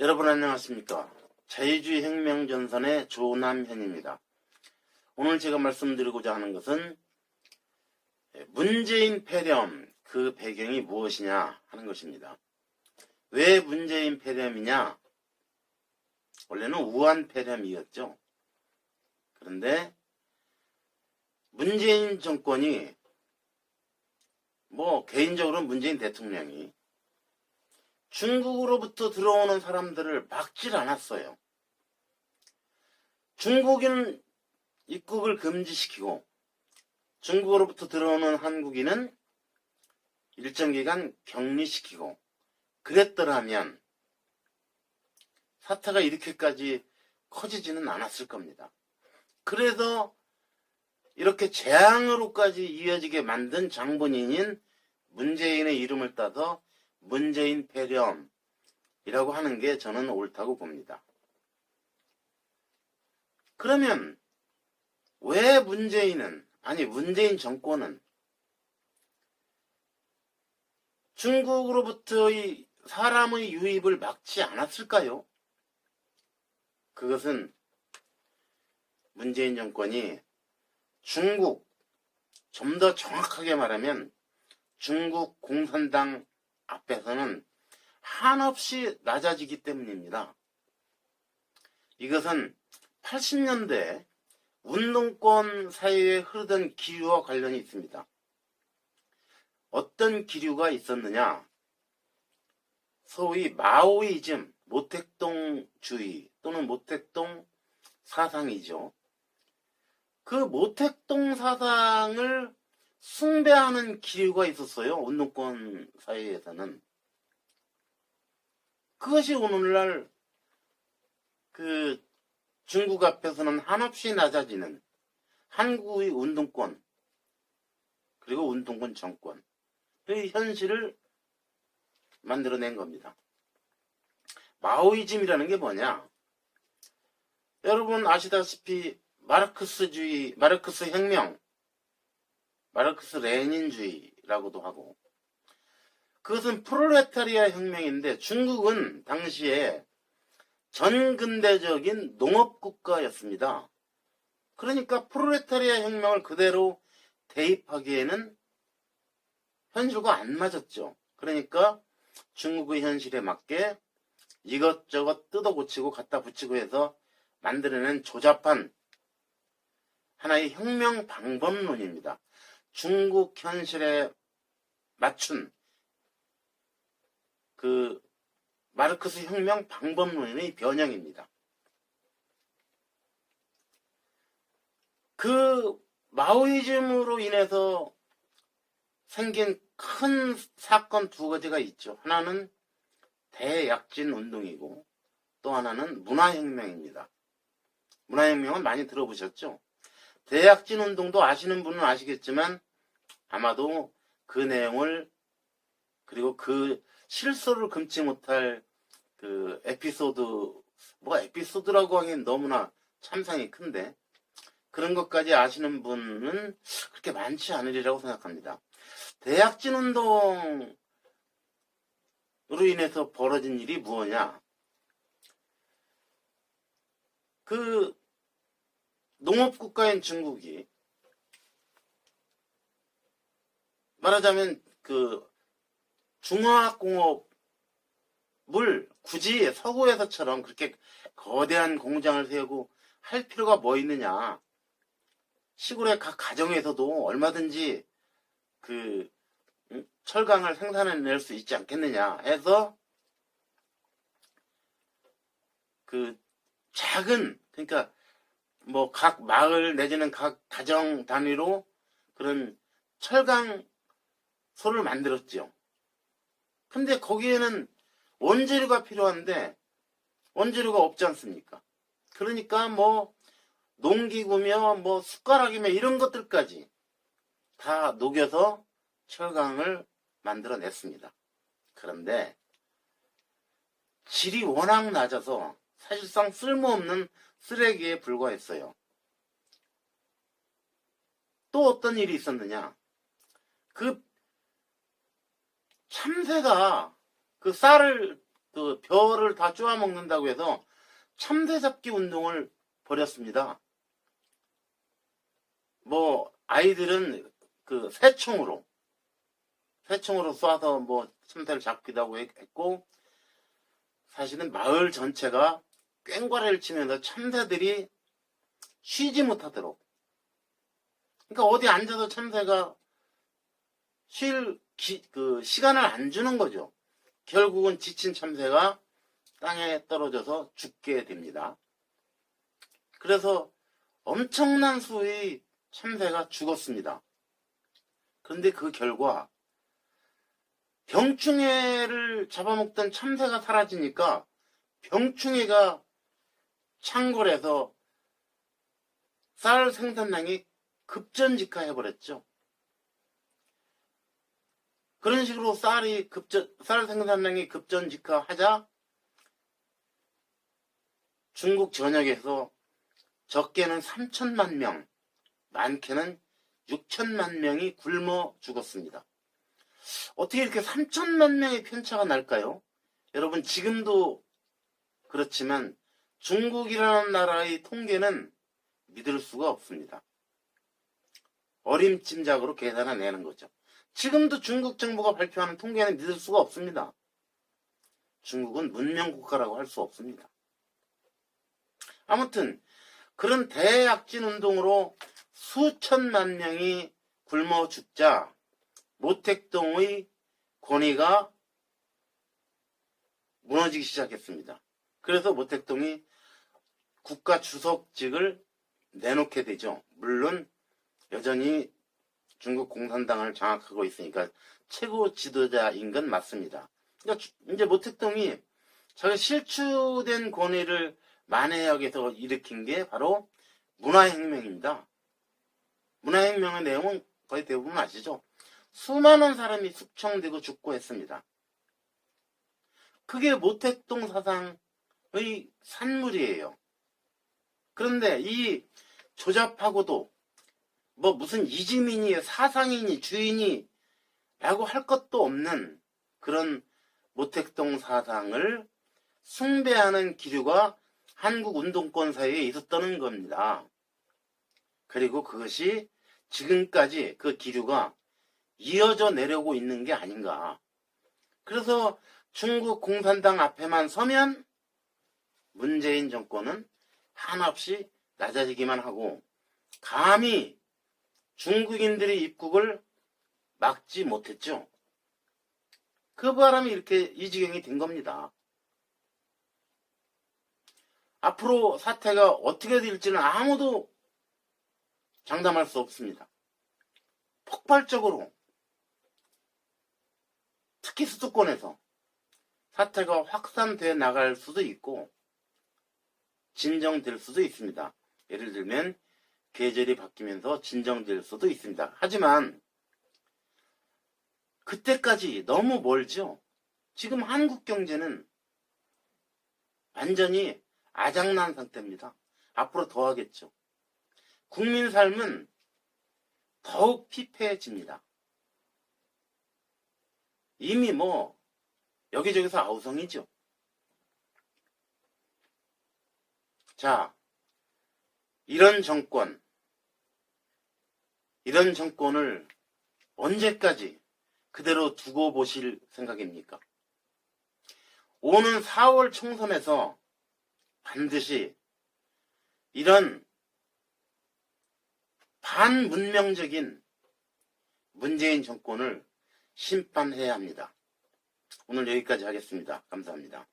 여러분 안녕하십니까. 자유주의 혁명전선의 조남현입니다. 오늘 제가 말씀드리고자 하는 것은 문재인 폐렴 그 배경이 무엇이냐 하는 것입니다. 왜 문재인 폐렴이냐? 원래는 우한 폐렴이었죠. 그런데 문재인 정권이 개인적으로 문재인 대통령이 중국으로부터 들어오는 사람들을 막질 않았어요. 중국인 입국을 금지시키고 중국으로부터 들어오는 한국인은 일정 기간 격리시키고 그랬더라면 사태가 이렇게까지 커지지는 않았을 겁니다. 그래서 이렇게 재앙으로까지 이어지게 만든 장본인인 문재인의 이름을 따서 문재인 폐렴이라고 하는 게 저는 옳다고 봅니다. 그러면 왜 문재인 정권은 중국으로부터의 사람의 유입을 막지 않았을까요? 그것은 문재인 정권이 중국, 좀 더 정확하게 말하면 중국 공산당 앞에서는 한없이 낮아지기 때문입니다. 이것은 80년대 운동권 사회에 흐르던 기류와 관련이 있습니다. 어떤 기류가 있었느냐? 소위 마오이즘, 모택동주의 또는 모택동 사상이죠. 그 모택동 사상을 숭배하는 기류가 있었어요. 운동권 사회에서는. 그것이 오늘날 중국 앞에서는 한없이 낮아지는 한국의 운동권 그리고 운동권 정권의 현실을 만들어낸 겁니다. 마오이즘이라는 게 뭐냐? 여러분 아시다시피 마르크스 혁명, 마르크스 레닌주의라고도 하고, 그것은 프롤레타리아 혁명인데 중국은 당시에 전근대적인 농업국가였습니다. 그러니까 프롤레타리아 혁명을 그대로 대입하기에는 현실과 안 맞았죠. 그러니까 중국의 현실에 맞게 이것저것 뜯어고치고 갖다 붙이고 해서 만들어낸 조잡한 하나의 혁명 방법론입니다. 중국 현실에 맞춘 마르크스 혁명 방법론의 변형입니다. 그 마오이즘으로 인해서 생긴 큰 사건 두 가지가 있죠. 하나는 대약진 운동이고 또 하나는 문화혁명입니다. 문화혁명은 많이 들어보셨죠? 대약진 운동도 아시는 분은 아시겠지만 아마도 그 내용을 그리고 그 실소를 금치 못할 에피소드라고 하기엔 너무나 참상이 큰데 그런 것까지 아시는 분은 그렇게 많지 않으리라고 생각합니다. 대약진 운동으로 인해서 벌어진 일이 무엇이냐? 농업국가인 중국이 말하자면 중화학공업을 굳이 서구에서처럼 그렇게 거대한 공장을 세우고 할 필요가 뭐 있느냐. 시골의 각 가정에서도 얼마든지 철강을 생산해낼 수 있지 않겠느냐 해서 그러니까 각 마을 내지는 각 가정 단위로 그런 철강소를 만들었죠. 근데 거기에는 원재료가 필요한데 원재료가 없지 않습니까? 그러니까 농기구며 숟가락이며 이런 것들까지 다 녹여서 철강을 만들어냈습니다. 그런데 질이 워낙 낮아서 사실상 쓸모없는 쓰레기에 불과했어요. 또 어떤 일이 있었느냐? 참새가 쌀을 그 벼를 다 쪼아먹는다고 해서 참새 잡기 운동을 벌였습니다. 뭐 아이들은 그 새총으로 쏴서 뭐 참새를 잡기도 하고 했고, 사실은 마을 전체가 꽹과리를 치면서 참새들이 쉬지 못하도록, 그러니까 어디 앉아서 참새가 그 시간을 안 주는 거죠. 결국은 지친 참새가 땅에 떨어져서 죽게 됩니다. 그래서 엄청난 수의 참새가 죽었습니다. 그런데 그 결과 병충해를 잡아먹던 참새가 사라지니까 병충해가 창궐해서 쌀 생산량이 급전직하해버렸죠. 그런 식으로 쌀 생산량이 급전직하하자 중국 전역에서 적게는 3천만 명, 많게는 6천만 명이 굶어 죽었습니다. 어떻게 이렇게 3천만 명의 편차가 날까요? 여러분, 지금도 그렇지만 중국이라는 나라의 통계는 믿을 수가 없습니다. 어림짐작으로 계산해내는 거죠. 지금도 중국 정부가 발표하는 통계는 믿을 수가 없습니다. 중국은 문명국가라고 할 수 없습니다. 아무튼 그런 대약진 운동으로 수천만 명이 굶어 죽자 모택동의 권위가 무너지기 시작했습니다. 그래서 모택동이 국가 주석직을 내놓게 되죠. 물론 여전히 중국 공산당을 장악하고 있으니까 최고 지도자인 건 맞습니다. 그러니까 이제 모택동이 자기 실추된 권위를 만회하기 위해서 일으킨 게 바로 문화혁명입니다. 문화혁명의 내용은 거의 대부분 아시죠? 수많은 사람이 숙청되고 죽고 했습니다. 그게 모택동 사상의 산물이에요. 그런데 이 조잡하고도 뭐 무슨 이지민이 사상이니 주인이 라고 할 것도 없는 그런 모택동 사상을 숭배하는 기류가 한국 운동권 사이에 있었다는 겁니다. 그리고 그것이 지금까지 그 기류가 이어져 내려오고 있는 게 아닌가. 그래서 중국 공산당 앞에만 서면 문재인 정권은 한없이 낮아지기만 하고 감히 중국인들의 입국을 막지 못했죠. 그 바람에 이렇게 이 지경이 된 겁니다. 앞으로 사태가 어떻게 될지는 아무도 장담할 수 없습니다. 폭발적으로 특히 수도권에서 사태가 확산돼 나갈 수도 있고 진정될 수도 있습니다. 예를 들면 계절이 바뀌면서 진정될 수도 있습니다. 하지만 그때까지 너무 멀죠. 지금 한국 경제는 완전히 아장난 상태입니다. 앞으로 더 하겠죠. 국민 삶은 더욱 피폐해집니다. 이미 뭐 여기저기서 아우성이죠. 자, 이런 정권을 언제까지 그대로 두고 보실 생각입니까? 오는 4월 총선에서 반드시 이런 반문명적인 문재인 정권을 심판해야 합니다. 오늘 여기까지 하겠습니다. 감사합니다.